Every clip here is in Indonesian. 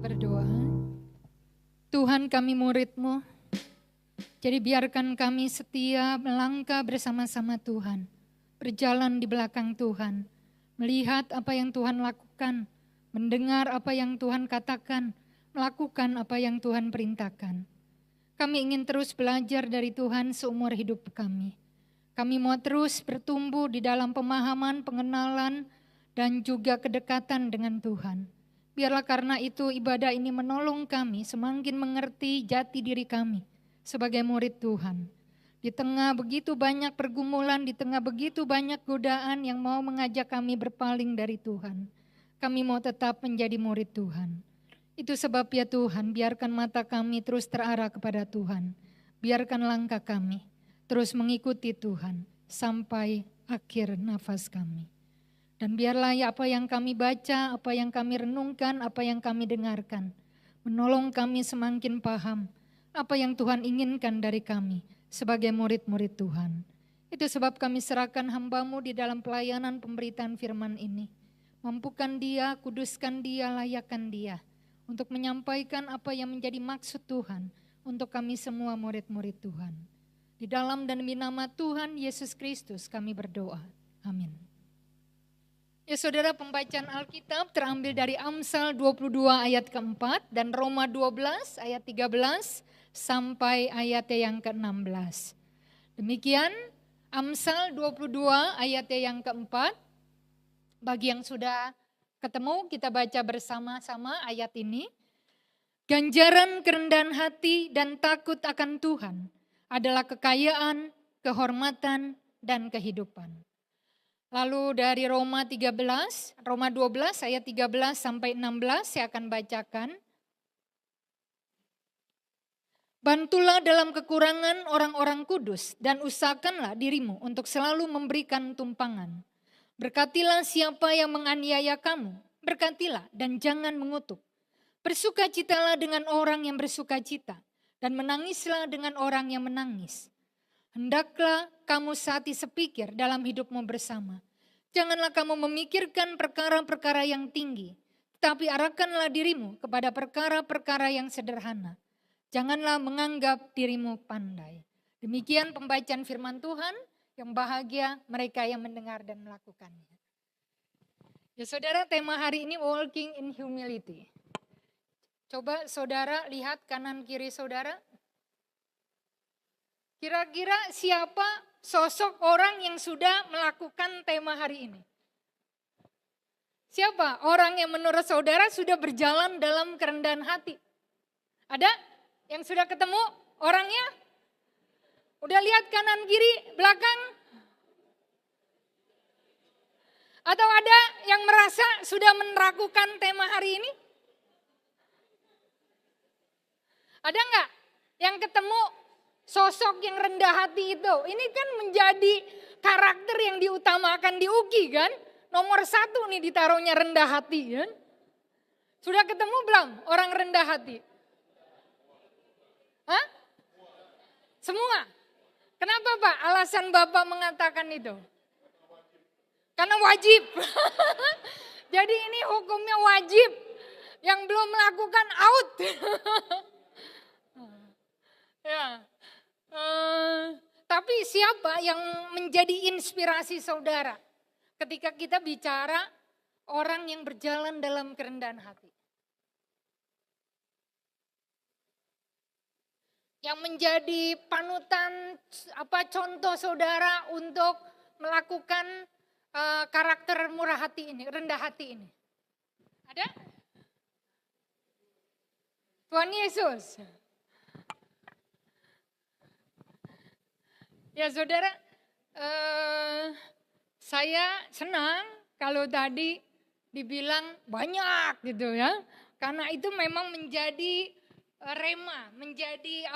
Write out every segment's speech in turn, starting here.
Berdoa. Tuhan, kami murid-Mu, jadi biarkan kami setia melangkah bersama-sama Tuhan, berjalan di belakang Tuhan, melihat apa yang Tuhan lakukan, mendengar apa yang Tuhan katakan, melakukan apa yang Tuhan perintahkan. Kami ingin terus belajar dari Tuhan seumur hidup kami. Kami mau terus bertumbuh di dalam pemahaman, pengenalan, dan juga kedekatan dengan Tuhan. Biarlah karena itu ibadah ini menolong kami semakin mengerti jati diri kami sebagai murid Tuhan. Di tengah begitu banyak pergumulan, di tengah begitu banyak godaan yang mau mengajak kami berpaling dari Tuhan, kami mau tetap menjadi murid Tuhan. Itu sebab ya Tuhan, biarkan mata kami terus terarah kepada Tuhan. Biarkan langkah kami terus mengikuti Tuhan sampai akhir nafas kami. Dan biarlah ya apa yang kami baca, apa yang kami renungkan, apa yang kami dengarkan, menolong kami semakin paham apa yang Tuhan inginkan dari kami sebagai murid-murid Tuhan. Itu sebab kami serahkan hamba-Mu di dalam pelayanan pemberitaan firman ini. Mampukan dia, kuduskan dia, layakkan dia untuk menyampaikan apa yang menjadi maksud Tuhan untuk kami semua murid-murid Tuhan. Di dalam dan demi nama Tuhan Yesus Kristus kami berdoa. Amin. Ya saudara, pembacaan Alkitab terambil dari Amsal 22 ayat keempat dan Roma 12 ayat 13 sampai ayat yang ke-16. Demikian Amsal 22 ayat yang keempat. Bagi yang sudah ketemu kita baca bersama-sama ayat ini. Ganjaran kerendahan hati dan takut akan Tuhan adalah kekayaan, kehormatan, dan kehidupan. Lalu dari Roma 12 ayat 13 sampai 16 saya akan bacakan. Bantulah dalam kekurangan orang-orang kudus dan usahakanlah dirimu untuk selalu memberikan tumpangan. Berkatilah siapa yang menganiaya kamu, berkatilah dan jangan mengutuk. Bersukacitalah dengan orang yang bersukacita dan menangislah dengan orang yang menangis. Hendaklah kamu sehati sepikir dalam hidupmu bersama. Janganlah kamu memikirkan perkara-perkara yang tinggi, tetapi arahkanlah dirimu kepada perkara-perkara yang sederhana. Janganlah menganggap dirimu pandai. Demikian pembacaan firman Tuhan, yang bahagia mereka yang mendengar dan melakukannya. Ya saudara, tema hari ini walking in humility. Coba saudara lihat kanan kiri saudara. Kira-kira siapa sosok orang yang sudah melakukan tema hari ini? Siapa orang yang menurut saudara sudah berjalan dalam kerendahan hati? Ada yang sudah ketemu orangnya? Udah lihat kanan kiri belakang? Atau ada yang merasa sudah melakukan tema hari ini? Ada enggak yang ketemu sosok yang rendah hati itu? Ini kan menjadi karakter yang diutamakan di UKI kan? Nomor 1 nih ditaruhnya rendah hati kan? Sudah ketemu belum orang rendah hati? Hah? Semua? Kenapa Pak alasan Bapak mengatakan itu? Karena wajib. Jadi ini hukumnya wajib. Yang belum melakukan out. Ya. Tapi siapa yang menjadi inspirasi saudara ketika kita bicara orang yang berjalan dalam kerendahan hati? Yang menjadi panutan contoh saudara untuk melakukan karakter murah hati ini, rendah hati ini. Ada? Tuhan Yesus. Ya saudara, saya senang kalau tadi dibilang banyak gitu ya. Karena itu memang menjadi rema, menjadi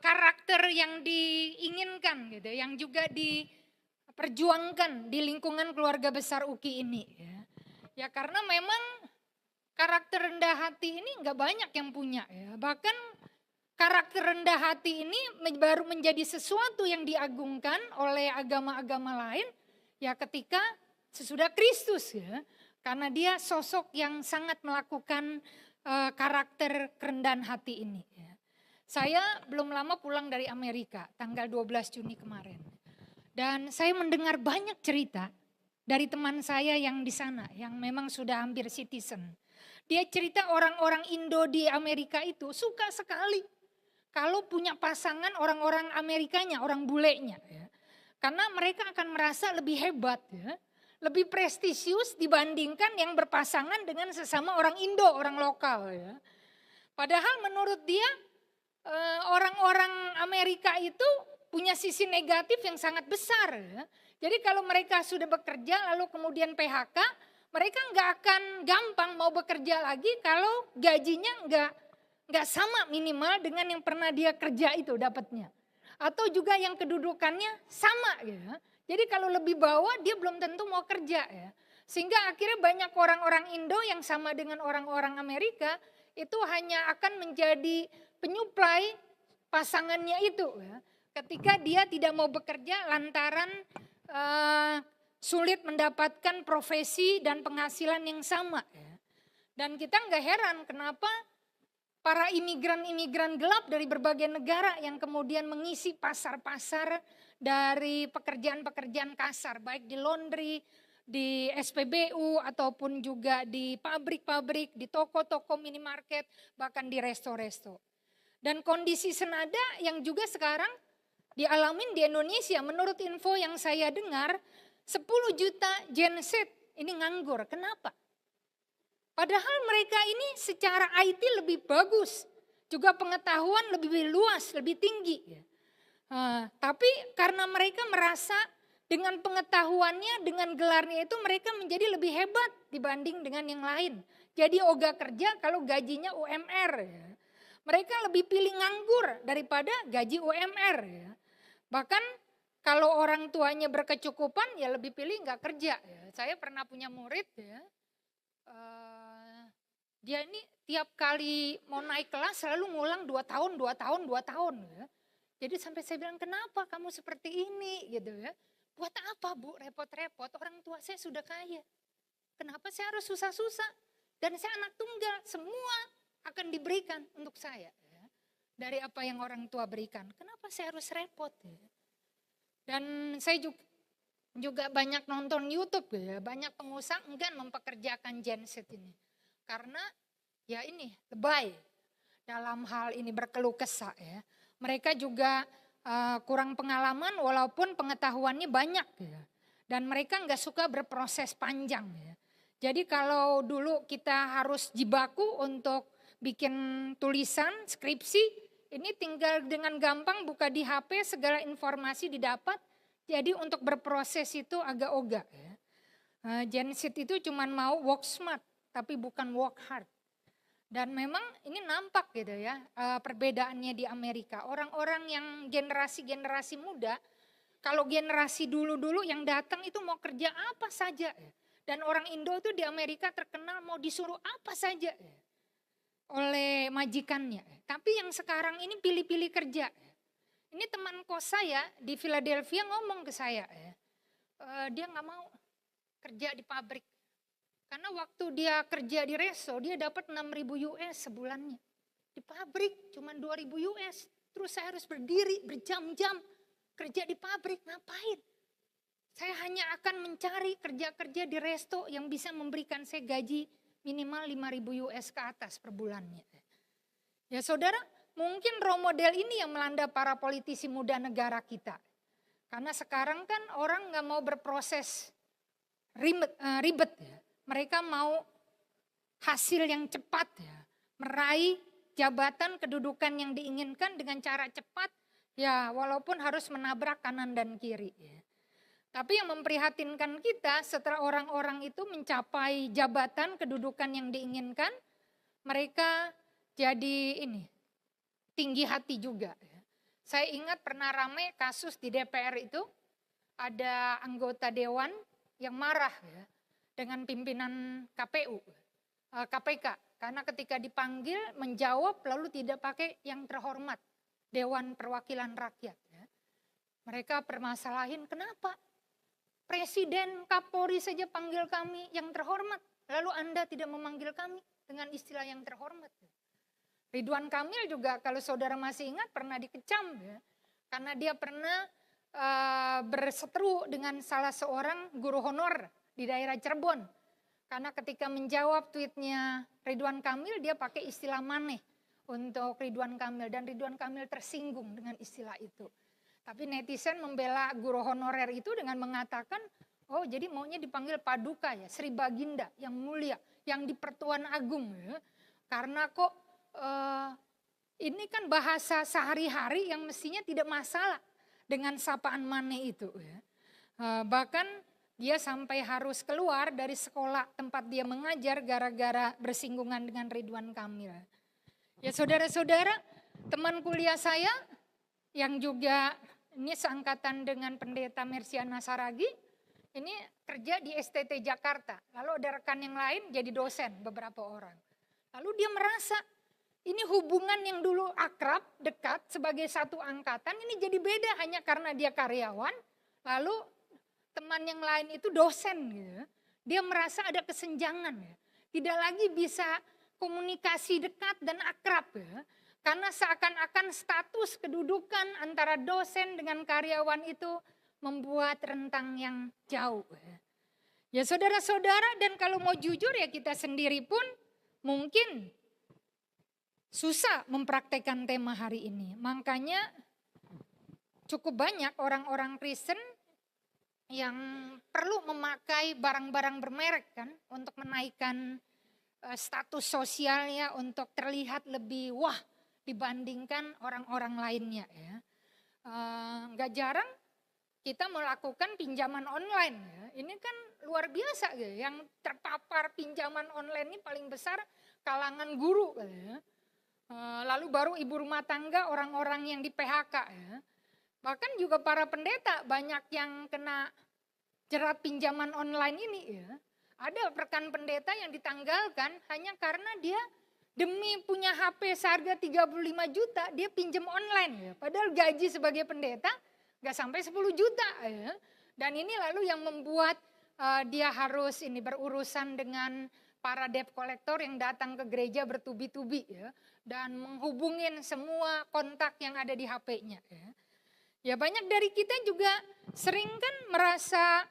karakter yang diinginkan gitu, yang juga diperjuangkan di lingkungan keluarga besar UKI ini. Ya karena memang karakter rendah hati ini nggak banyak yang punya ya. Bahkan karakter rendah hati ini baru menjadi sesuatu yang diagungkan oleh agama-agama lain ya ketika sesudah Kristus ya. Karena dia sosok yang sangat melakukan karakter kerendahan hati ini. Saya belum lama pulang dari Amerika, tanggal 12 Juni kemarin. Dan saya mendengar banyak cerita dari teman saya yang di sana, yang memang sudah hampir citizen. Dia cerita orang-orang Indo di Amerika itu suka sekali kalau punya pasangan orang-orang Amerikanya, orang bulenya. Karena mereka akan merasa lebih hebat, lebih prestisius dibandingkan yang berpasangan dengan sesama orang Indo, orang lokal. Padahal menurut dia orang-orang Amerika itu punya sisi negatif yang sangat besar. Jadi kalau mereka sudah bekerja lalu kemudian PHK, mereka nggak akan gampang mau bekerja lagi kalau gajinya nggak sama minimal dengan yang pernah dia kerja itu dapatnya. Atau juga yang kedudukannya sama. Jadi kalau lebih bawah dia belum tentu mau kerja. Sehingga akhirnya banyak orang-orang Indo yang sama dengan orang-orang Amerika itu hanya akan menjadi penyuplai pasangannya itu. Ketika dia tidak mau bekerja lantaran sulit mendapatkan profesi dan penghasilan yang sama. Dan kita nggak heran kenapa para imigran-imigran gelap dari berbagai negara yang kemudian mengisi pasar-pasar dari pekerjaan-pekerjaan kasar, baik di laundry, di SPBU, ataupun juga di pabrik-pabrik, di toko-toko minimarket, bahkan di resto-resto. Dan kondisi senada yang juga sekarang dialamin di Indonesia, menurut info yang saya dengar, 10 juta Gen Z ini nganggur. Kenapa? Padahal mereka ini secara IT lebih bagus, juga pengetahuan lebih luas, lebih tinggi. Tapi karena mereka merasa dengan pengetahuannya, dengan gelarnya itu mereka menjadi lebih hebat dibanding dengan yang lain. Jadi ogah kerja kalau gajinya UMR. Mereka lebih pilih nganggur daripada gaji UMR. Bahkan kalau orang tuanya berkecukupan ya lebih pilih nggak kerja. Saya pernah punya murid dia ini tiap kali mau naik kelas selalu ngulang 2 tahun. Jadi sampai saya bilang kenapa kamu seperti ini gitu ya. Buat apa Bu repot-repot, orang tua saya sudah kaya. Kenapa saya harus susah-susah? Dan saya anak tunggal, semua akan diberikan untuk saya. Dari apa yang orang tua berikan, kenapa saya harus repot? Dan saya juga banyak nonton YouTube ya, banyak pengusaha enggan mempekerjakan Gen Z ini. Karena ya ini lebay dalam hal ini berkeluh kesah ya. Mereka juga kurang pengalaman walaupun pengetahuannya banyak ya. Dan mereka nggak suka berproses panjang ya. Jadi kalau dulu kita harus jibaku untuk bikin tulisan, skripsi, ini tinggal dengan gampang buka di HP segala informasi didapat. Jadi untuk berproses itu agak ogah ya. Gen Z itu cuma mau work smart tapi bukan work hard. Dan memang ini nampak gitu ya perbedaannya di Amerika. Orang-orang yang generasi muda, kalau generasi dulu-dulu yang datang itu mau kerja apa saja. Dan orang Indo itu di Amerika terkenal mau disuruh apa saja oleh majikannya. Tapi yang sekarang ini pilih-pilih kerja. Ini teman kos saya di Philadelphia ngomong ke saya, dia nggak mau kerja di pabrik. Karena waktu dia kerja di resto, dia dapat 6.000 US sebulannya. Di pabrik cuma 2.000 US. Terus saya harus berdiri berjam-jam kerja di pabrik, ngapain? Saya hanya akan mencari kerja-kerja di resto yang bisa memberikan saya gaji minimal 5.000 US ke atas per bulannya. Ya saudara, mungkin role model ini yang melanda para politisi muda negara kita. Karena sekarang kan orang gak mau berproses ribet ya. Mereka mau hasil yang cepat ya. Meraih jabatan kedudukan yang diinginkan dengan cara cepat. Ya walaupun harus menabrak kanan dan kiri ya. Tapi yang memprihatinkan kita setelah orang-orang itu mencapai jabatan kedudukan yang diinginkan. Mereka jadi tinggi hati juga. Saya ingat pernah ramai kasus di DPR itu. Ada anggota dewan yang marah ya. Dengan pimpinan KPK. Karena ketika dipanggil menjawab lalu tidak pakai yang terhormat. Dewan Perwakilan Rakyat. Mereka permasalahin kenapa? Presiden Kapolri saja panggil kami yang terhormat. Lalu Anda tidak memanggil kami. dengan istilah yang terhormat. Ridwan Kamil juga kalau saudara masih ingat pernah dikecam ya, karena dia pernah berseteru dengan salah seorang guru honor di daerah Cirebon. Karena ketika menjawab tweetnya Ridwan Kamil, dia pakai istilah maneh untuk Ridwan Kamil. Dan Ridwan Kamil tersinggung dengan istilah itu. Tapi netizen membela guru honorer itu dengan mengatakan, oh jadi maunya dipanggil Paduka ya, Sri Baginda yang mulia, yang di Pertuan Agung ya. Karena kok ini kan bahasa sehari-hari yang mestinya tidak masalah dengan sapaan maneh itu ya. Bahkan dia sampai harus keluar dari sekolah tempat dia mengajar gara-gara bersinggungan dengan Ridwan Kamil. Ya saudara-saudara, teman kuliah saya yang juga ini seangkatan dengan Pendeta Mersiana Saragi, ini kerja di STT Jakarta. Lalu ada rekan yang lain jadi dosen beberapa orang. Lalu dia merasa ini hubungan yang dulu akrab, dekat sebagai satu angkatan ini jadi beda hanya karena dia karyawan. Lalu teman yang lain itu dosen gitu. Dia merasa ada kesenjangan ya. Tidak lagi bisa komunikasi dekat dan akrab ya. Karena seakan-akan status kedudukan antara dosen dengan karyawan itu membuat rentang yang jauh. Ya saudara-saudara, dan kalau mau jujur ya kita sendiri pun mungkin susah mempraktekkan tema hari ini. Makanya cukup banyak orang-orang Kristen yang perlu memakai barang-barang bermerek kan untuk menaikkan status sosialnya, untuk terlihat lebih wah dibandingkan orang-orang lainnya ya. Nggak jarang kita melakukan pinjaman online ya. Ini kan luar biasa ya. Yang terpapar pinjaman online ini paling besar kalangan guru ya. Lalu baru ibu rumah tangga, orang-orang yang di PHK ya. Bahkan juga para pendeta banyak yang kena jerat pinjaman online ini ya. Ada rekan pendeta yang ditanggalkan hanya karena dia demi punya HP seharga 35 juta dia pinjam online ya. Padahal gaji sebagai pendeta gak sampai 10 juta ya. Dan ini lalu yang membuat dia harus ini berurusan dengan para debt collector yang datang ke gereja bertubi-tubi ya. Dan menghubungin semua kontak yang ada di HP-nya ya. Ya banyak dari kita juga sering kan merasa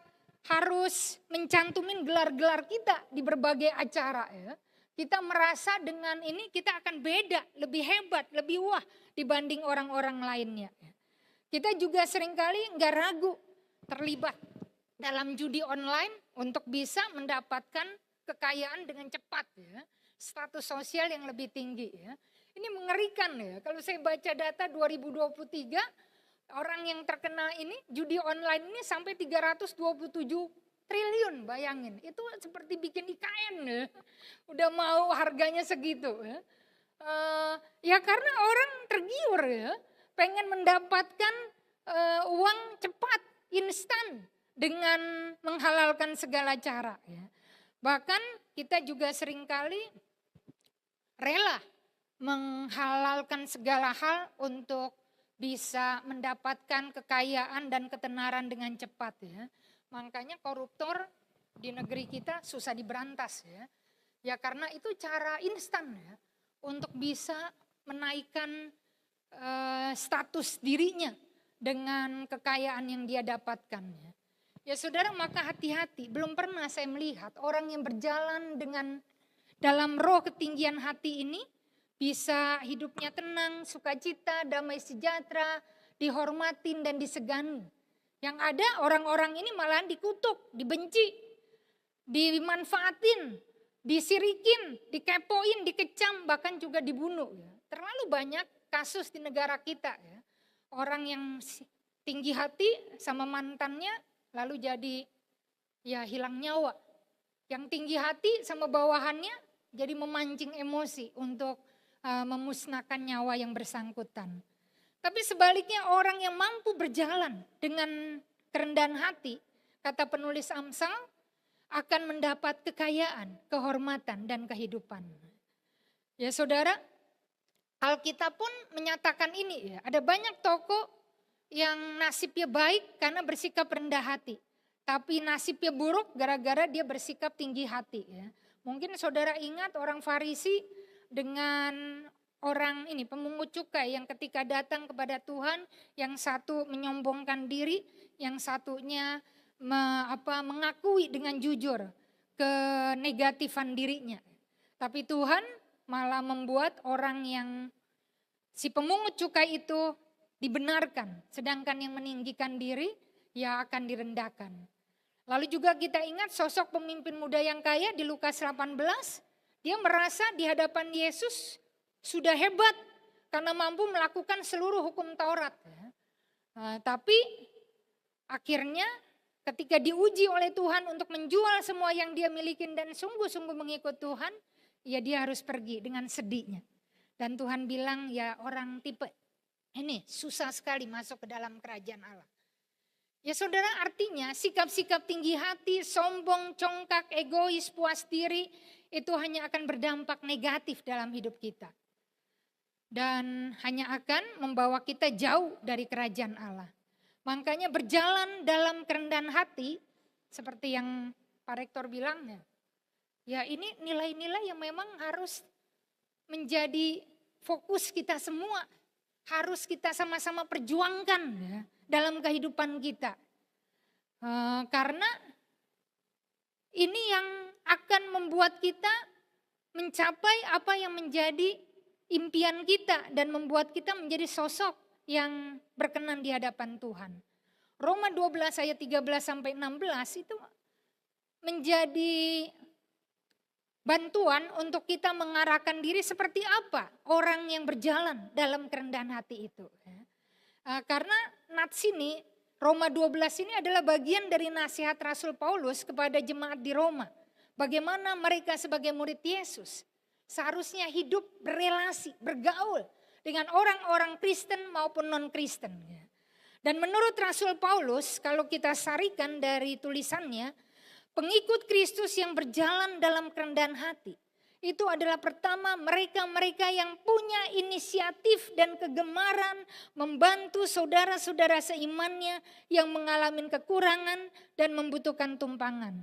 harus mencantumin gelar-gelar kita di berbagai acara ya. Kita merasa dengan ini kita akan beda, lebih hebat, lebih wah dibanding orang-orang lainnya. Kita juga seringkali nggak ragu terlibat dalam judi online untuk bisa mendapatkan kekayaan dengan cepat ya. Status sosial yang lebih tinggi ya. Ini mengerikan ya. Kalau saya baca data 2023, orang yang terkena ini judi online ini sampai 327 triliun, bayangin. Itu seperti bikin IKN ya. Udah mau harganya segitu ya. Ya karena orang tergiur ya. Pengen mendapatkan uang cepat, instan dengan menghalalkan segala cara ya. Bahkan kita juga seringkali rela menghalalkan segala hal untuk bisa mendapatkan kekayaan dan ketenaran dengan cepat ya. Makanya koruptor di negeri kita susah diberantas ya. Ya karena itu cara instan ya untuk bisa menaikkan status dirinya dengan kekayaan yang dia dapatkan ya. Ya saudara, maka hati-hati. Belum pernah saya melihat orang yang berjalan dengan dalam roh ketinggian hati ini bisa hidupnya tenang, sukacita, damai sejahtera, dihormatin dan disegani. Yang ada orang-orang ini malahan dikutuk, dibenci, dimanfaatin, disirikin, dikepoin, dikecam, bahkan juga dibunuh. Ya. Terlalu banyak kasus di negara kita ya. Orang yang tinggi hati sama mantannya lalu jadi ya hilang nyawa. Yang tinggi hati sama bawahannya jadi memancing emosi untuk memusnahkan nyawa yang bersangkutan. Tapi sebaliknya orang yang mampu berjalan dengan kerendahan hati, kata penulis Amsal, akan mendapat kekayaan, kehormatan dan kehidupan. Ya saudara, Alkitab pun menyatakan ini ya, ada banyak tokoh yang nasibnya baik karena bersikap rendah hati. Tapi nasibnya buruk gara-gara dia bersikap tinggi hati ya. Mungkin saudara ingat orang Farisi dengan orang ini pemungut cukai yang ketika datang kepada Tuhan, yang satu menyombongkan diri, yang satunya mengakui dengan jujur kenegatifan dirinya. Tapi Tuhan malah membuat orang yang si pemungut cukai itu dibenarkan, sedangkan yang meninggikan diri ya akan direndahkan. Lalu juga kita ingat sosok pemimpin muda yang kaya di Lukas 18, dia merasa di hadapan Yesus sudah hebat karena mampu melakukan seluruh hukum Taurat. Tapi akhirnya ketika diuji oleh Tuhan untuk menjual semua yang dia miliki dan sungguh-sungguh mengikut Tuhan, ya dia harus pergi dengan sedihnya. Dan Tuhan bilang ya orang tipe ini susah sekali masuk ke dalam kerajaan Allah. Ya saudara, artinya sikap-sikap tinggi hati, sombong, congkak, egois, puas diri itu hanya akan berdampak negatif dalam hidup kita. Dan hanya akan membawa kita jauh dari kerajaan Allah. Makanya berjalan dalam kerendahan hati seperti yang Pak Rektor bilangnya. Ya ini nilai-nilai yang memang harus menjadi fokus kita semua. Harus kita sama-sama perjuangkan ya, dalam kehidupan kita. Karena ini yang akan membuat kita mencapai apa yang menjadi impian kita dan membuat kita menjadi sosok yang berkenan di hadapan Tuhan. Roma 12 ayat 13 sampai 16 itu menjadi bantuan untuk kita mengarahkan diri seperti apa orang yang berjalan dalam kerendahan hati itu. Karena nats ini, Roma 12 ini adalah bagian dari nasihat Rasul Paulus kepada jemaat di Roma. Bagaimana mereka sebagai murid Yesus seharusnya hidup berelasi, bergaul dengan orang-orang Kristen maupun non-Kristen. Dan menurut Rasul Paulus, kalau kita sarikan dari tulisannya, pengikut Kristus yang berjalan dalam kerendahan hati, itu adalah pertama mereka-mereka yang punya inisiatif dan kegemaran membantu saudara-saudara seimannya yang mengalami kekurangan dan membutuhkan tumpangan.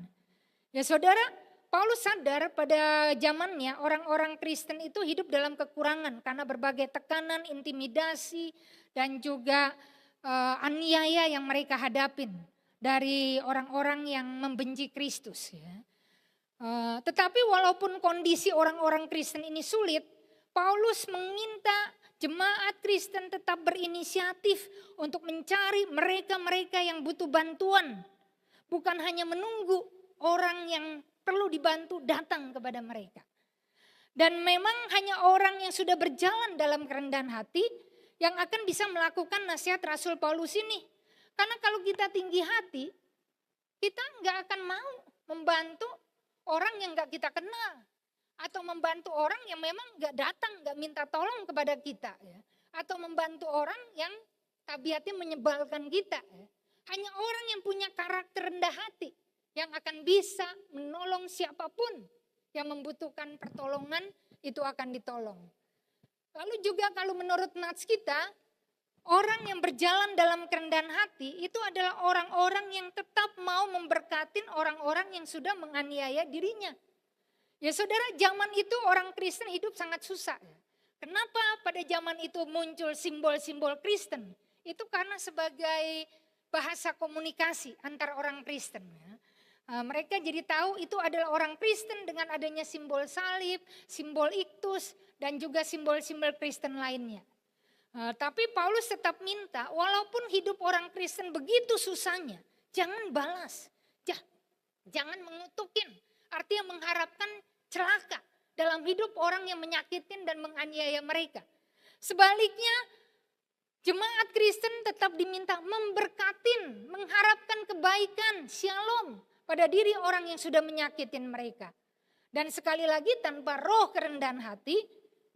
Ya saudara, Paulus sadar pada zamannya orang-orang Kristen itu hidup dalam kekurangan karena berbagai tekanan, intimidasi dan juga aniaya yang mereka hadapin dari orang-orang yang membenci Kristus. Ya. Tetapi walaupun kondisi orang-orang Kristen ini sulit, Paulus meminta jemaat Kristen tetap berinisiatif untuk mencari mereka-mereka yang butuh bantuan. Bukan hanya menunggu orang yang perlu dibantu datang kepada mereka. Dan memang hanya orang yang sudah berjalan dalam kerendahan hati yang akan bisa melakukan nasihat Rasul Paulus ini. Karena kalau kita tinggi hati, kita nggak akan mau membantu orang yang nggak kita kenal. Atau membantu orang yang memang nggak datang, nggak minta tolong kepada kita. Ya. Atau membantu orang yang tabiatnya menyebalkan kita. Ya. Hanya orang yang punya karakter rendah hati yang akan bisa menolong siapapun yang membutuhkan pertolongan itu akan ditolong. Lalu juga kalau menurut nats kita, orang yang berjalan dalam kerendahan hati itu adalah orang-orang yang tetap mau memberkatin orang-orang yang sudah menganiaya dirinya. Ya saudara, zaman itu orang Kristen hidup sangat susah. Kenapa pada zaman itu muncul simbol-simbol Kristen? Itu karena sebagai bahasa komunikasi antar orang Kristen. Mereka jadi tahu itu adalah orang Kristen dengan adanya simbol salib, simbol iktus, dan juga simbol-simbol Kristen lainnya. Tapi Paulus tetap minta walaupun hidup orang Kristen begitu susahnya, jangan balas, jangan mengutukin, artinya mengharapkan celaka dalam hidup orang yang menyakitin dan menganiaya mereka. Sebaliknya jemaat Kristen tetap diminta memberkatin, mengharapkan kebaikan, shalom pada diri orang yang sudah menyakitin mereka. Dan sekali lagi tanpa roh kerendahan hati,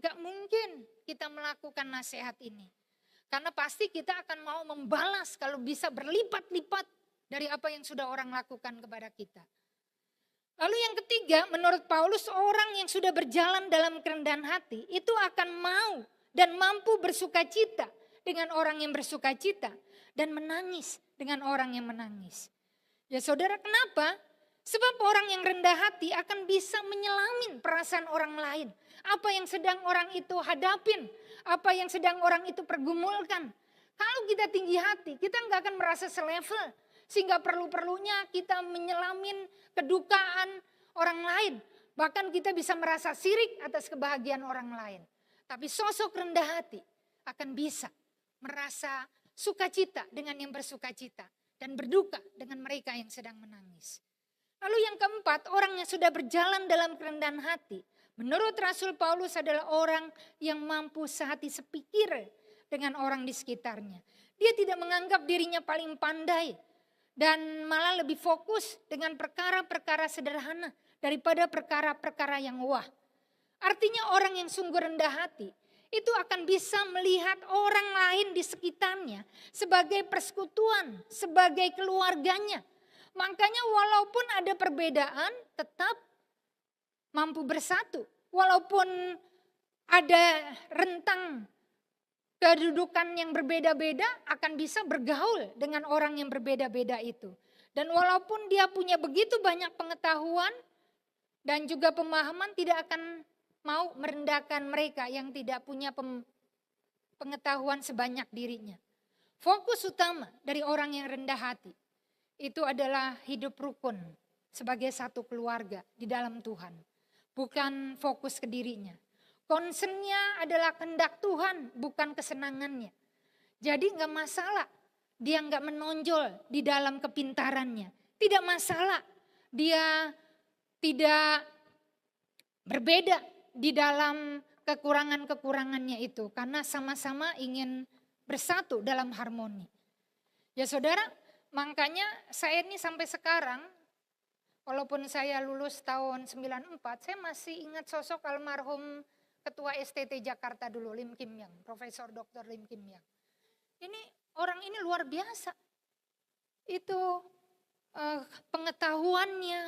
gak mungkin kita melakukan nasihat ini. Karena pasti kita akan mau membalas kalau bisa berlipat-lipat dari apa yang sudah orang lakukan kepada kita. Lalu yang ketiga, menurut Paulus orang yang sudah berjalan dalam kerendahan hati itu akan mau dan mampu bersukacita dengan orang yang bersukacita dan menangis dengan orang yang menangis. Ya saudara, kenapa? Sebab orang yang rendah hati akan bisa menyelamin perasaan orang lain. Apa yang sedang orang itu hadapin, apa yang sedang orang itu pergumulkan. Kalau kita tinggi hati, kita nggak akan merasa selevel. Sehingga perlu-perlunya kita menyelamin kedukaan orang lain. Bahkan kita bisa merasa sirik atas kebahagiaan orang lain. Tapi sosok rendah hati akan bisa merasa sukacita dengan yang bersukacita. Dan berduka dengan mereka yang sedang menangis. Lalu yang keempat, orang yang sudah berjalan dalam kerendahan hati. Menurut Rasul Paulus adalah orang yang mampu sehati sepikir dengan orang di sekitarnya. Dia tidak menganggap dirinya paling pandai dan malah lebih fokus dengan perkara-perkara sederhana daripada perkara-perkara yang wah. Artinya orang yang sungguh rendah hati itu akan bisa melihat orang lain di sekitarnya sebagai persekutuan, sebagai keluarganya. Makanya walaupun ada perbedaan tetap mampu bersatu. Walaupun ada rentang kedudukan yang berbeda-beda akan bisa bergaul dengan orang yang berbeda-beda itu. Dan walaupun dia punya begitu banyak pengetahuan dan juga pemahaman tidak akan mau merendahkan mereka yang tidak punya pengetahuan sebanyak dirinya. Fokus utama dari orang yang rendah hati itu adalah hidup rukun sebagai satu keluarga di dalam Tuhan. Bukan fokus ke dirinya. Concernnya adalah kehendak Tuhan, bukan kesenangannya. Jadi gak masalah dia gak menonjol di dalam kepintarannya. Tidak masalah dia tidak berbeda di dalam kekurangan-kekurangannya itu. Karena sama-sama ingin bersatu dalam harmoni. Ya saudara, makanya saya ini sampai sekarang, walaupun saya lulus tahun 94, saya masih ingat sosok almarhum Ketua STT Jakarta dulu, Lim Kim Yang, Profesor Dr. Lim Kim Yang. Ini orang ini luar biasa. Itu pengetahuannya,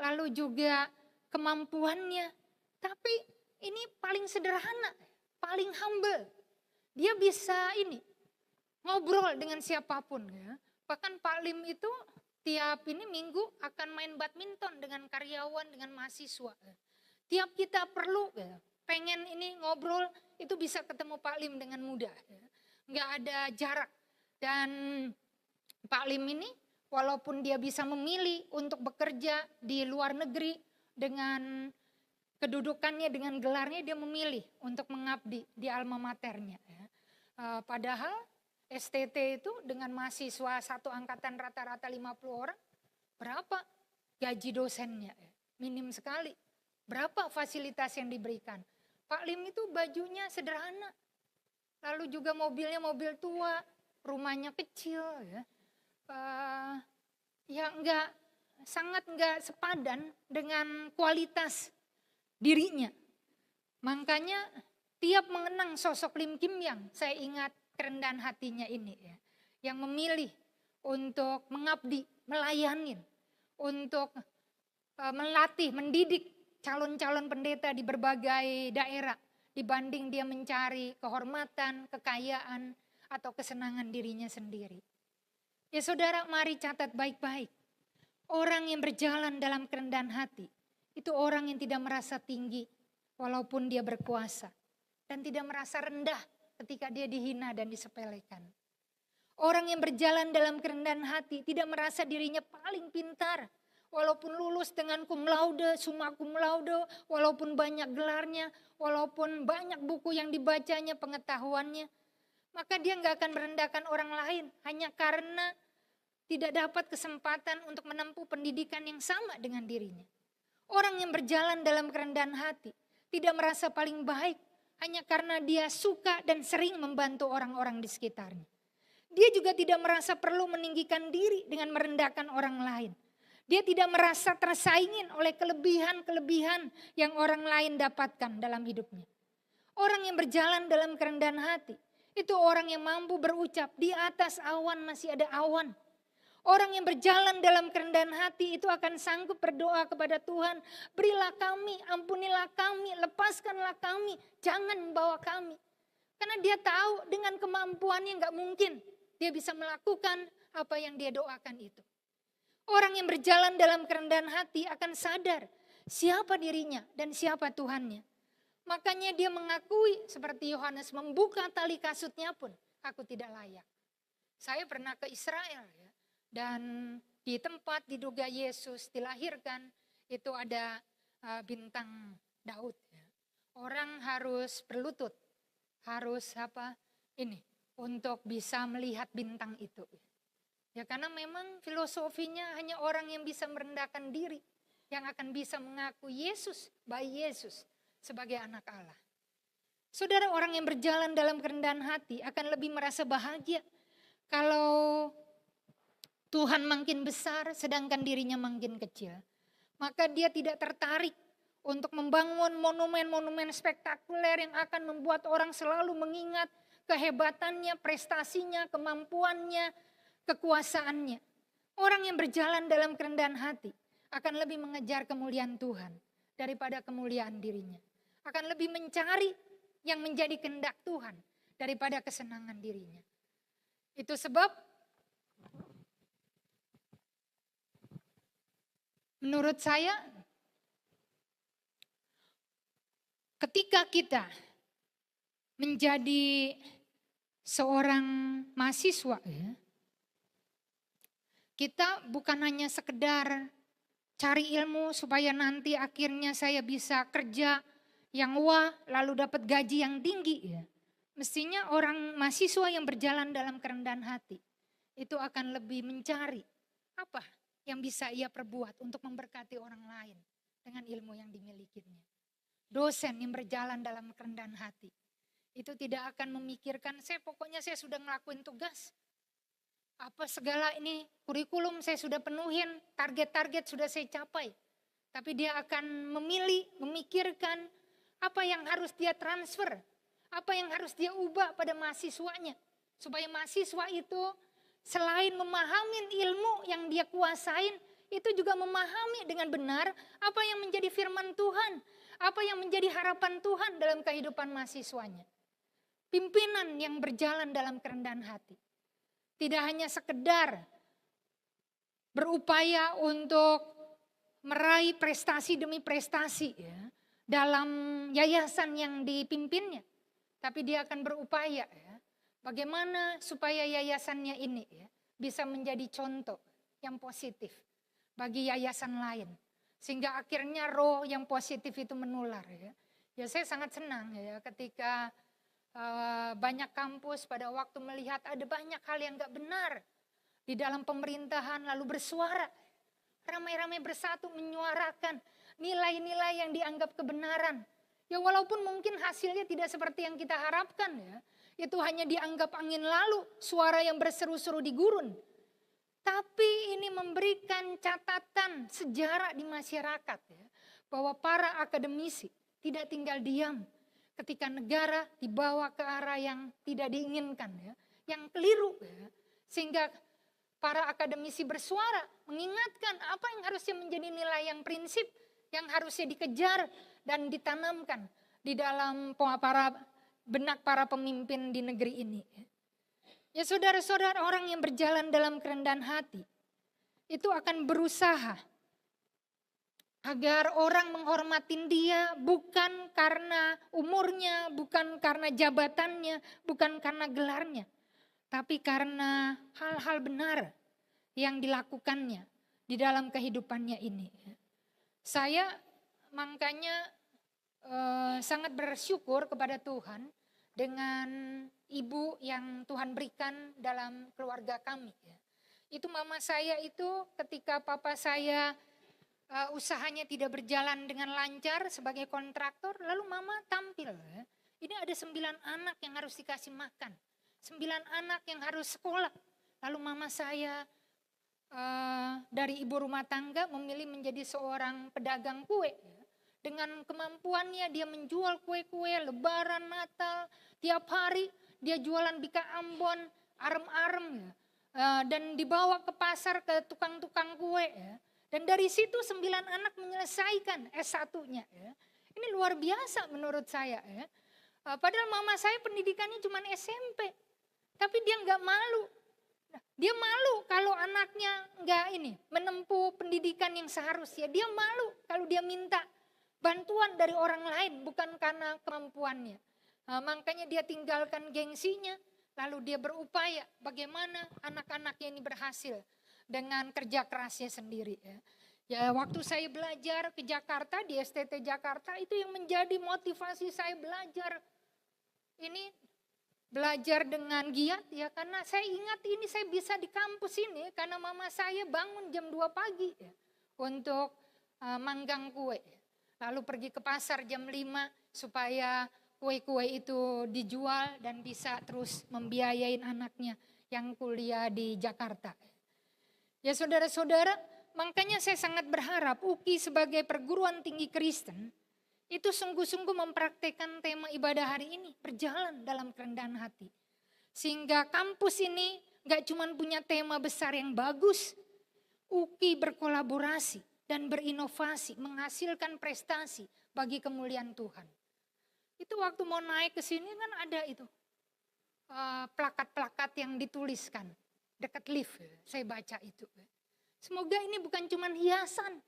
lalu juga kemampuannya. Tapi ini paling sederhana, paling humble. Dia bisa ngobrol dengan siapapun ya. Bahkan Pak Lim itu tiap minggu akan main badminton dengan karyawan, dengan mahasiswa. Tiap kita perlu pengen ngobrol itu bisa ketemu Pak Lim dengan mudah. Nggak ada jarak. Dan Pak Lim ini walaupun dia bisa memilih untuk bekerja di luar negeri dengan kedudukannya, dengan gelarnya, dia memilih untuk mengabdi di alma maternya. Padahal STT itu dengan mahasiswa satu angkatan rata-rata 50 orang, berapa gaji dosennya? Minim sekali. Berapa fasilitas yang diberikan? Pak Lim itu bajunya sederhana. Lalu juga mobilnya mobil tua, rumahnya kecil. Sangat enggak sepadan dengan kualitas dirinya. Makanya tiap mengenang sosok Lim Kim Yang, saya ingat kerendahan hatinya ini ya, yang memilih untuk mengabdi, melayani, untuk melatih, mendidik calon-calon pendeta di berbagai daerah dibanding dia mencari kehormatan, kekayaan atau kesenangan dirinya sendiri. Ya saudara, mari catat baik-baik. Orang yang berjalan dalam kerendahan hati itu orang yang tidak merasa tinggi walaupun dia berkuasa dan tidak merasa rendah ketika dia dihina dan disepelekan. Orang yang berjalan dalam kerendahan hati tidak merasa dirinya paling pintar. Walaupun lulus dengan cum laude, summa cum laude, walaupun banyak gelarnya, walaupun banyak buku yang dibacanya, pengetahuannya. Maka dia gak akan merendahkan orang lain hanya karena tidak dapat kesempatan untuk menempuh pendidikan yang sama dengan dirinya. Orang yang berjalan dalam kerendahan hati tidak merasa paling baik hanya karena dia suka dan sering membantu orang-orang di sekitarnya. Dia juga tidak merasa perlu meninggikan diri dengan merendahkan orang lain. Dia tidak merasa tersaingin oleh kelebihan-kelebihan yang orang lain dapatkan dalam hidupnya. Orang yang berjalan dalam kerendahan hati itu orang yang mampu berucap, di atas awan masih ada awan. Orang yang berjalan dalam kerendahan hati itu akan sanggup berdoa kepada Tuhan. Berilah kami, ampunilah kami, lepaskanlah kami, jangan bawa kami. Karena dia tahu dengan kemampuannya gak mungkin dia bisa melakukan apa yang dia doakan itu. Orang yang berjalan dalam kerendahan hati akan sadar siapa dirinya dan siapa Tuhannya. Makanya dia mengakui seperti Yohanes, membuka tali kasutnya pun aku tidak layak. Saya pernah ke Israel ya, dan di tempat diduga Yesus dilahirkan itu ada bintang Daud. Ya. Orang harus berlutut, harus untuk bisa melihat bintang itu. Ya karena memang filosofinya hanya orang yang bisa merendahkan diri yang akan bisa mengaku Yesus, bayi Yesus sebagai anak Allah. Saudara, orang yang berjalan dalam kerendahan hati akan lebih merasa bahagia kalau Tuhan makin besar sedangkan dirinya makin kecil. Maka dia tidak tertarik untuk membangun monumen-monumen spektakuler yang akan membuat orang selalu mengingat kehebatannya, prestasinya, kemampuannya, kekuasaannya. Orang yang berjalan dalam kerendahan hati akan lebih mengejar kemuliaan Tuhan daripada kemuliaan dirinya. Akan lebih mencari yang menjadi kehendak Tuhan daripada kesenangan dirinya. Itu sebab menurut saya ketika kita menjadi seorang mahasiswa ya, kita bukan hanya sekedar cari ilmu supaya nanti akhirnya saya bisa kerja yang wah lalu dapat gaji yang tinggi ya. Mestinya orang mahasiswa yang berjalan dalam kerendahan hati itu akan lebih mencari apa yang bisa ia perbuat untuk memberkati orang lain dengan ilmu yang dimilikinya. Dosen yang berjalan dalam kerendahan hati itu tidak akan memikirkan pokoknya saya sudah ngelakuin tugas. Apa segala ini kurikulum saya sudah penuhin, target-target sudah saya capai. Tapi dia akan memikirkan apa yang harus dia transfer, apa yang harus dia ubah pada mahasiswanya. Supaya mahasiswa itu selain memahami ilmu yang dia kuasain, itu juga memahami dengan benar apa yang menjadi firman Tuhan, apa yang menjadi harapan Tuhan dalam kehidupan mahasiswanya. Pimpinan yang berjalan dalam kerendahan hati. Tidak hanya sekedar berupaya untuk meraih prestasi demi prestasi ya, dalam yayasan yang dipimpinnya. Tapi dia akan berupaya ya, bagaimana supaya yayasannya ini ya, bisa menjadi contoh yang positif bagi yayasan lain. Sehingga akhirnya roh yang positif itu menular ya. Ya saya sangat senang ya ketika banyak kampus pada waktu melihat ada banyak hal yang gak benar di dalam pemerintahan lalu bersuara. Ramai-ramai bersatu menyuarakan nilai-nilai yang dianggap kebenaran. Ya walaupun mungkin hasilnya tidak seperti yang kita harapkan ya. Itu hanya dianggap angin lalu, suara yang berseru-seru di gurun. Tapi ini memberikan catatan sejarah di masyarakat ya. Bahwa para akademisi tidak tinggal diam ketika negara dibawa ke arah yang tidak diinginkan ya, yang keliru ya. Sehingga para akademisi bersuara mengingatkan apa yang harusnya menjadi nilai yang prinsip yang harusnya dikejar dan ditanamkan di dalam benak para pemimpin di negeri ini. Ya saudara-saudara, orang yang berjalan dalam kerendahan hati itu akan berusaha agar orang menghormatin dia bukan karena umurnya, bukan karena jabatannya, bukan karena gelarnya. Tapi karena hal-hal benar yang dilakukannya di dalam kehidupannya ini. Saya makanya sangat bersyukur kepada Tuhan dengan ibu yang Tuhan berikan dalam keluarga kami. Itu mama saya itu ketika papa saya usahanya tidak berjalan dengan lancar sebagai kontraktor, lalu mama tampil. Ini ada 9 anak yang harus dikasih makan, 9 anak yang harus sekolah. Lalu mama saya dari ibu rumah tangga memilih menjadi seorang pedagang kue. Dengan kemampuannya dia menjual kue-kue lebaran Natal, tiap hari dia jualan bika Ambon, arem-arem dan dibawa ke pasar ke tukang-tukang kue ya. Dan dari situ 9 anak menyelesaikan S1-nya ya. Ini luar biasa menurut saya ya. Padahal mama saya pendidikannya cuma SMP. Tapi dia nggak malu. Dia malu kalau anaknya nggak menempuh pendidikan yang seharusnya. Dia malu kalau dia minta bantuan dari orang lain bukan karena kemampuannya. Makanya dia tinggalkan gengsinya, lalu dia berupaya bagaimana anak-anaknya ini berhasil dengan kerja kerasnya sendiri. Ya, waktu saya belajar ke Jakarta di STT Jakarta itu yang menjadi motivasi saya belajar. Ini belajar dengan giat ya, karena saya ingat ini saya bisa di kampus ini karena mama saya bangun jam 2 pagi ya, untuk manggang kue. Lalu pergi ke pasar jam 5 supaya kue-kue itu dijual dan bisa terus membiayain anaknya yang kuliah di Jakarta. Ya saudara-saudara, makanya saya sangat berharap UKI sebagai perguruan tinggi Kristen itu sungguh-sungguh mempraktekkan tema ibadah hari ini, berjalan dalam kerendahan hati. Sehingga kampus ini gak cuma punya tema besar yang bagus, UKI berkolaborasi dan berinovasi, menghasilkan prestasi bagi kemuliaan Tuhan. Itu waktu mau naik ke sini kan ada itu plakat-plakat yang dituliskan dekat lift, saya baca itu. Semoga ini bukan cuma hiasan,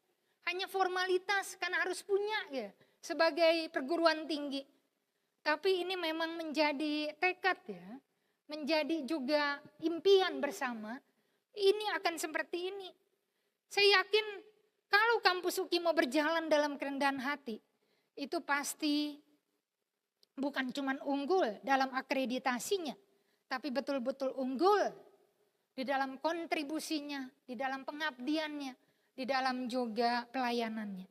hanya formalitas karena harus punya ya sebagai perguruan tinggi. Tapi ini memang menjadi tekad ya, menjadi juga impian bersama. Ini akan seperti ini. Saya yakin kalau kampus UKI mau berjalan dalam kerendahan hati, itu pasti bukan cuma unggul dalam akreditasinya, tapi betul-betul unggul di dalam kontribusinya, di dalam pengabdiannya, di dalam juga pelayanannya.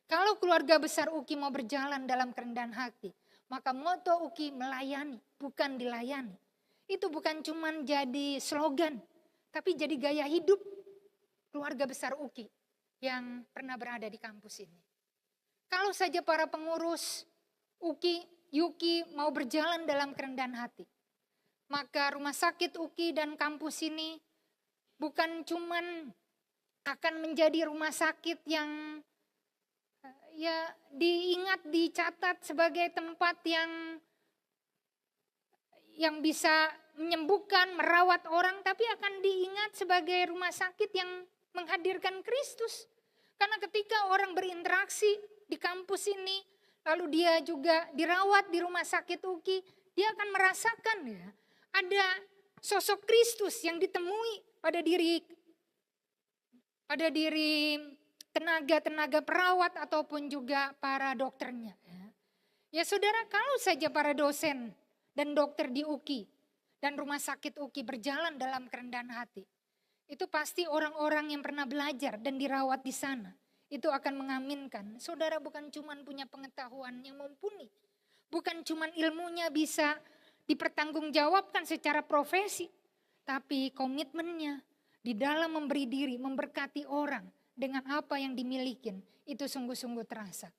Kalau keluarga besar UKI mau berjalan dalam kerendahan hati, maka moto UKI melayani, bukan dilayani. Itu bukan cuma jadi slogan, tapi jadi gaya hidup keluarga besar UKI yang pernah berada di kampus ini. Kalau saja para pengurus UKI mau berjalan dalam kerendahan hati, maka rumah sakit UKI dan kampus ini bukan cuman akan menjadi rumah sakit yang ya diingat, dicatat sebagai tempat yang bisa menyembuhkan, merawat orang, tapi akan diingat sebagai rumah sakit yang menghadirkan Kristus. Karena ketika orang berinteraksi di kampus ini, lalu dia juga dirawat di rumah sakit UKI, dia akan merasakan ya, ada sosok Kristus yang ditemui pada diri tenaga-tenaga perawat ataupun juga para dokternya. Ya saudara, kalau saja para dosen dan dokter di UKI dan rumah sakit UKI berjalan dalam kerendahan hati, itu pasti orang-orang yang pernah belajar dan dirawat di sana itu akan mengaminkan. Saudara bukan cuma punya pengetahuan yang mumpuni, bukan cuma ilmunya bisa dipertanggungjawabkan secara profesi, tapi komitmennya di dalam memberi diri, memberkati orang dengan apa yang dimiliki, itu sungguh-sungguh terasa.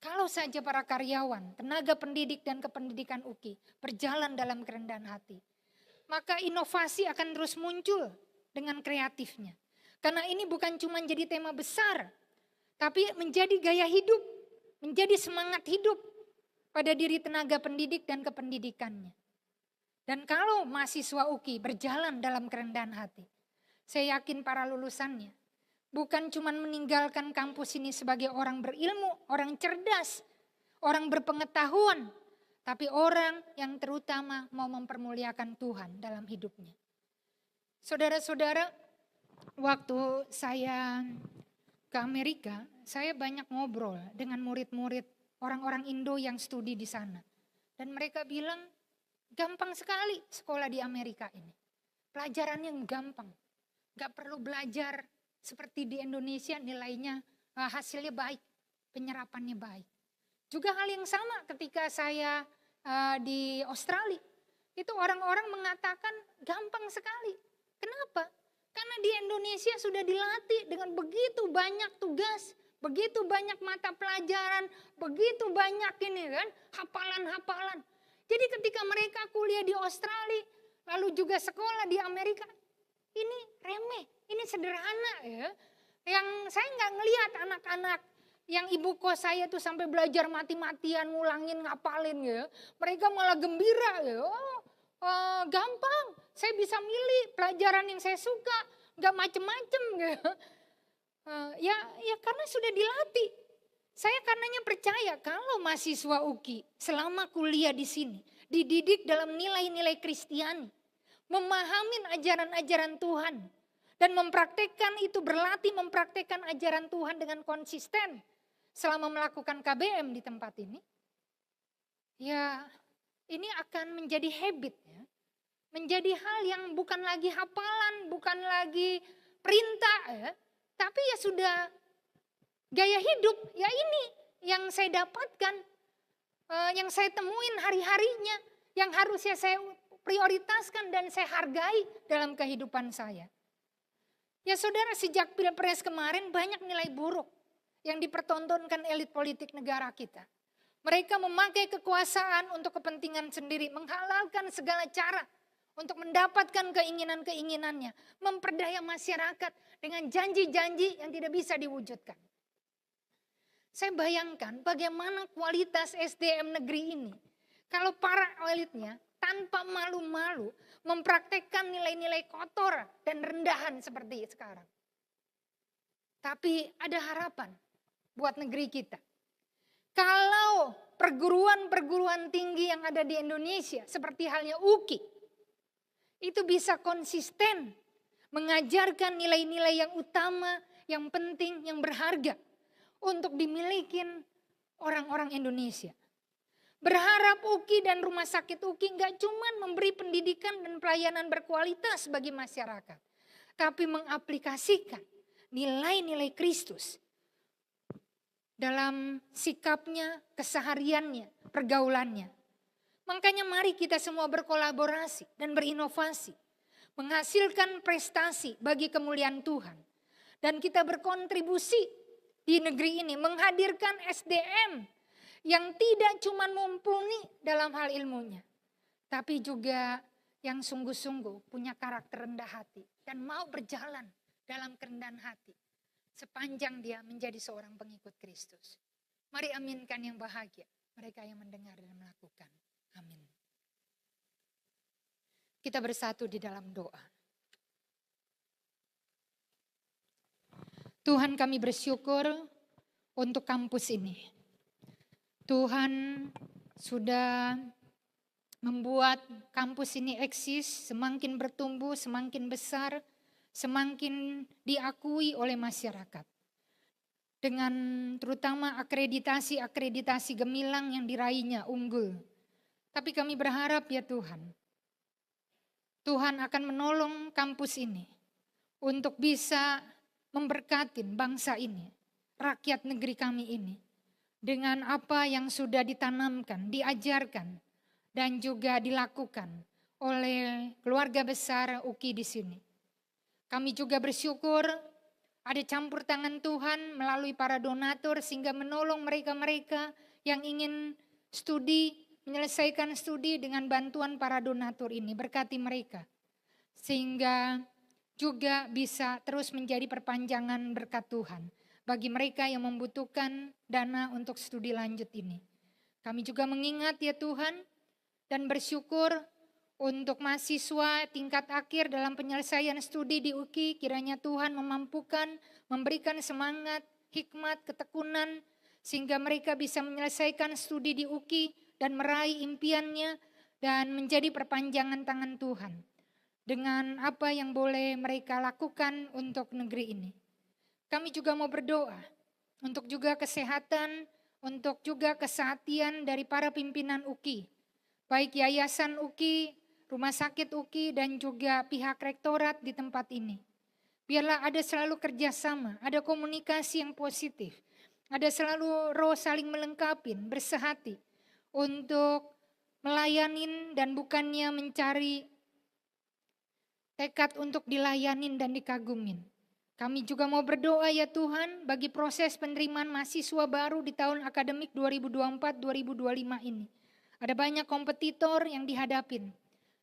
Kalau saja para karyawan, tenaga pendidik dan kependidikan UKI berjalan dalam kerendahan hati, maka inovasi akan terus muncul dengan kreatifnya. Karena ini bukan cuma jadi tema besar, tapi menjadi gaya hidup, menjadi semangat hidup pada diri tenaga pendidik dan kependidikannya. Dan kalau mahasiswa UKI berjalan dalam kerendahan hati, saya yakin para lulusannya bukan cuma meninggalkan kampus ini sebagai orang berilmu, orang cerdas, orang berpengetahuan, tapi orang yang terutama mau mempermuliakan Tuhan dalam hidupnya. Saudara-saudara, waktu saya ke Amerika, saya banyak ngobrol dengan murid-murid orang-orang Indo yang studi di sana. Dan mereka bilang, gampang sekali sekolah di Amerika ini. Pelajarannya gampang. Gak perlu belajar seperti di Indonesia nilainya hasilnya baik. Penyerapannya baik. Juga hal yang sama ketika saya di Australia. Itu orang-orang mengatakan gampang sekali. Kenapa? Karena di Indonesia sudah dilatih dengan begitu banyak tugas, begitu banyak mata pelajaran, begitu banyak ini kan, hafalan-hafalan. Jadi ketika mereka kuliah di Australia, lalu juga sekolah di Amerika, ini remeh, ini sederhana ya. Yang saya nggak ngelihat anak-anak yang ibu kos saya tuh sampai belajar mati-matian, ngulangin, ngapalin ya. Mereka malah gembira ya. gampang, saya bisa milih pelajaran yang saya suka, nggak macem-macem gitu. Ya karena sudah dilatih. Saya karenanya percaya kalau mahasiswa UKI selama kuliah di sini dididik dalam nilai-nilai Kristiani, memahami ajaran-ajaran Tuhan dan mempraktekkan itu, berlatih mempraktekkan ajaran Tuhan dengan konsisten selama melakukan KBM di tempat ini. Ya, ini akan menjadi habit ya. Menjadi hal yang bukan lagi hafalan, bukan lagi perintah ya, tapi ya sudah gaya hidup. Ya ini yang saya dapatkan, yang saya temuin hari-harinya, yang harusnya saya prioritaskan dan saya hargai dalam kehidupan saya. Ya saudara, sejak Pilpres kemarin banyak nilai buruk yang dipertontonkan elit politik negara kita. Mereka memakai kekuasaan untuk kepentingan sendiri, menghalalkan segala cara untuk mendapatkan keinginan-keinginannya, memperdaya masyarakat dengan janji-janji yang tidak bisa diwujudkan. Saya bayangkan bagaimana kualitas SDM negeri ini kalau para elitnya tanpa malu-malu mempraktekkan nilai-nilai kotor dan rendahan seperti sekarang. Tapi ada harapan buat negeri kita. Kalau perguruan-perguruan tinggi yang ada di Indonesia seperti halnya UKI, itu bisa konsisten mengajarkan nilai-nilai yang utama, yang penting, yang berharga untuk dimiliki orang-orang Indonesia. Berharap UKI dan rumah sakit UKI nggak cuma memberi pendidikan dan pelayanan berkualitas bagi masyarakat, tapi mengaplikasikan nilai-nilai Kristus dalam sikapnya, kesehariannya, pergaulannya. Makanya mari kita semua berkolaborasi dan berinovasi, menghasilkan prestasi bagi kemuliaan Tuhan. Dan kita berkontribusi di negeri ini menghadirkan SDM yang tidak cuma mumpuni dalam hal ilmunya, tapi juga yang sungguh-sungguh punya karakter rendah hati dan mau berjalan dalam kerendahan hati sepanjang dia menjadi seorang pengikut Kristus. Mari aminkan yang bahagia mereka yang mendengar dan melakukan. Amin. Kita bersatu di dalam doa. Tuhan, kami bersyukur untuk kampus ini. Tuhan sudah membuat kampus ini eksis, semakin bertumbuh, semakin besar, semakin diakui oleh masyarakat. Dengan terutama akreditasi gemilang yang diraihnya unggul. Tapi kami berharap ya Tuhan, Tuhan akan menolong kampus ini untuk bisa memberkati bangsa ini, rakyat negeri kami ini. Dengan apa yang sudah ditanamkan, diajarkan, dan juga dilakukan oleh keluarga besar UKI di sini. Kami juga bersyukur ada campur tangan Tuhan melalui para donatur sehingga menolong mereka-mereka yang ingin studi, menyelesaikan studi dengan bantuan para donatur ini. Berkati mereka sehingga juga bisa terus menjadi perpanjangan berkat Tuhan bagi mereka yang membutuhkan dana untuk studi lanjut ini. Kami juga mengingat ya Tuhan dan bersyukur untuk mahasiswa tingkat akhir dalam penyelesaian studi di UKI. Kiranya Tuhan memampukan, memberikan semangat, hikmat, ketekunan sehingga mereka bisa menyelesaikan studi di UKI dan meraih impiannya dan menjadi perpanjangan tangan Tuhan dengan apa yang boleh mereka lakukan untuk negeri ini. Kami juga mau berdoa untuk juga kesehatan, untuk juga kesehatan dari para pimpinan UKI. Baik yayasan UKI, rumah sakit UKI dan juga pihak rektorat di tempat ini. Biarlah ada selalu kerjasama, ada komunikasi yang positif. Ada selalu roh saling melengkapi, bersehati untuk melayanin dan bukannya mencari tekad untuk dilayanin dan dikagumin. Kami juga mau berdoa ya Tuhan bagi proses penerimaan mahasiswa baru di tahun akademik 2024-2025 ini. Ada banyak kompetitor yang dihadapin,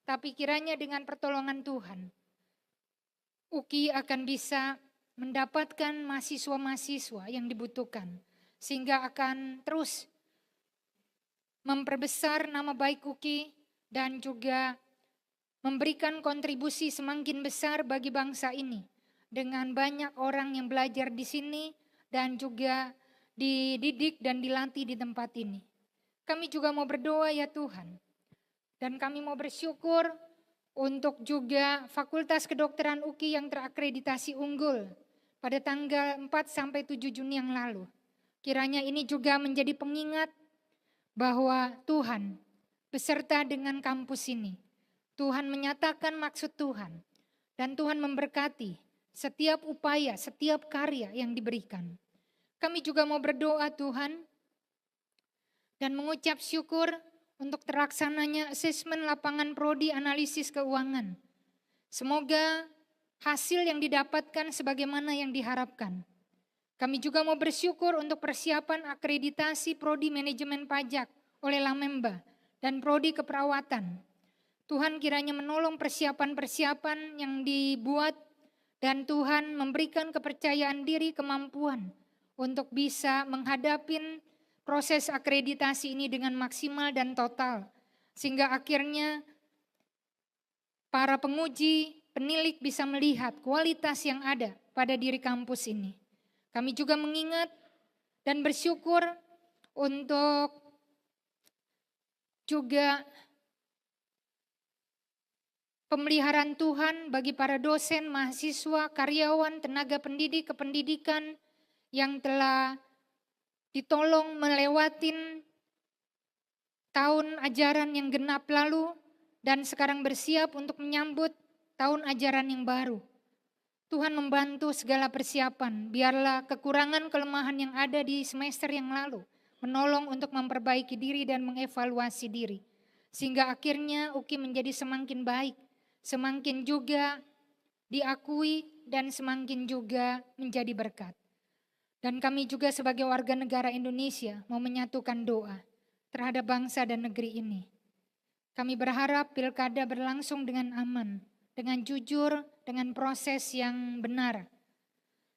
tapi kiranya dengan pertolongan Tuhan, UKI akan bisa mendapatkan mahasiswa-mahasiswa yang dibutuhkan, sehingga akan terus memperbesar nama baik UKI dan juga memberikan kontribusi semakin besar bagi bangsa ini. Dengan banyak orang yang belajar di sini dan juga dididik dan dilatih di tempat ini. Kami juga mau berdoa ya Tuhan. Dan kami mau bersyukur untuk juga Fakultas Kedokteran UKI yang terakreditasi unggul pada tanggal 4 sampai 7 Juni yang lalu. Kiranya ini juga menjadi pengingat bahwa Tuhan beserta dengan kampus ini. Tuhan menyatakan maksud Tuhan dan Tuhan memberkati setiap upaya, setiap karya yang diberikan. Kami juga mau berdoa Tuhan dan mengucap syukur untuk terlaksananya asesmen lapangan prodi analisis keuangan. Semoga hasil yang didapatkan sebagaimana yang diharapkan. Kami juga mau bersyukur untuk persiapan akreditasi prodi manajemen pajak oleh Lamemba dan prodi keperawatan. Tuhan kiranya menolong persiapan-persiapan yang dibuat dan Tuhan memberikan kepercayaan diri, kemampuan untuk bisa menghadapi proses akreditasi ini dengan maksimal dan total. Sehingga akhirnya para penguji, penilik bisa melihat kualitas yang ada pada diri kampus ini. Kami juga mengingat dan bersyukur untuk juga pemeliharaan Tuhan bagi para dosen, mahasiswa, karyawan, tenaga pendidik, kependidikan yang telah ditolong melewatin tahun ajaran yang genap lalu dan sekarang bersiap untuk menyambut tahun ajaran yang baru. Tuhan membantu segala persiapan, biarlah kekurangan kelemahan yang ada di semester yang lalu menolong untuk memperbaiki diri dan mengevaluasi diri. Sehingga akhirnya UKI menjadi semakin baik, semakin juga diakui dan semakin juga menjadi berkat. Dan kami juga sebagai warga negara Indonesia mau menyatukan doa terhadap bangsa dan negeri ini. Kami berharap pilkada berlangsung dengan aman, dengan jujur, dengan proses yang benar.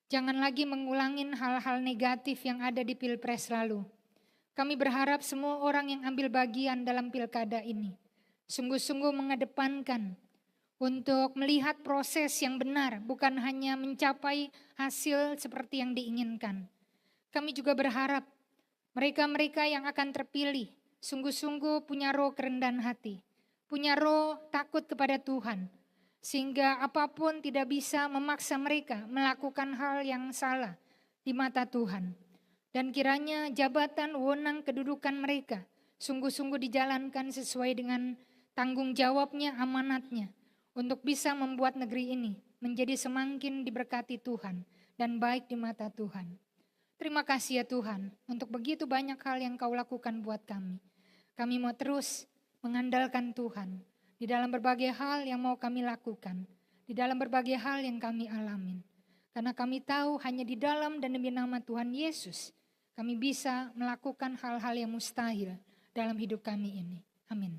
Jangan lagi mengulangin hal-hal negatif yang ada di pilpres lalu. Kami berharap semua orang yang ambil bagian dalam pilkada ini sungguh-sungguh mengedepankan untuk melihat proses yang benar, bukan hanya mencapai hasil seperti yang diinginkan. Kami juga berharap mereka-mereka yang akan terpilih sungguh-sungguh punya roh kerendahan hati, punya roh takut kepada Tuhan, sehingga apapun tidak bisa memaksa mereka melakukan hal yang salah di mata Tuhan. Dan kiranya jabatan, wewenang, kedudukan mereka sungguh-sungguh dijalankan sesuai dengan tanggung jawabnya, amanatnya, untuk bisa membuat negeri ini menjadi semakin diberkati Tuhan dan baik di mata Tuhan. Terima kasih ya Tuhan untuk begitu banyak hal yang Kau lakukan buat kami. Kami mau terus mengandalkan Tuhan di dalam berbagai hal yang mau kami lakukan, di dalam berbagai hal yang kami alamin. Karena kami tahu hanya di dalam dan demi nama Tuhan Yesus kami bisa melakukan hal-hal yang mustahil dalam hidup kami ini. Amin.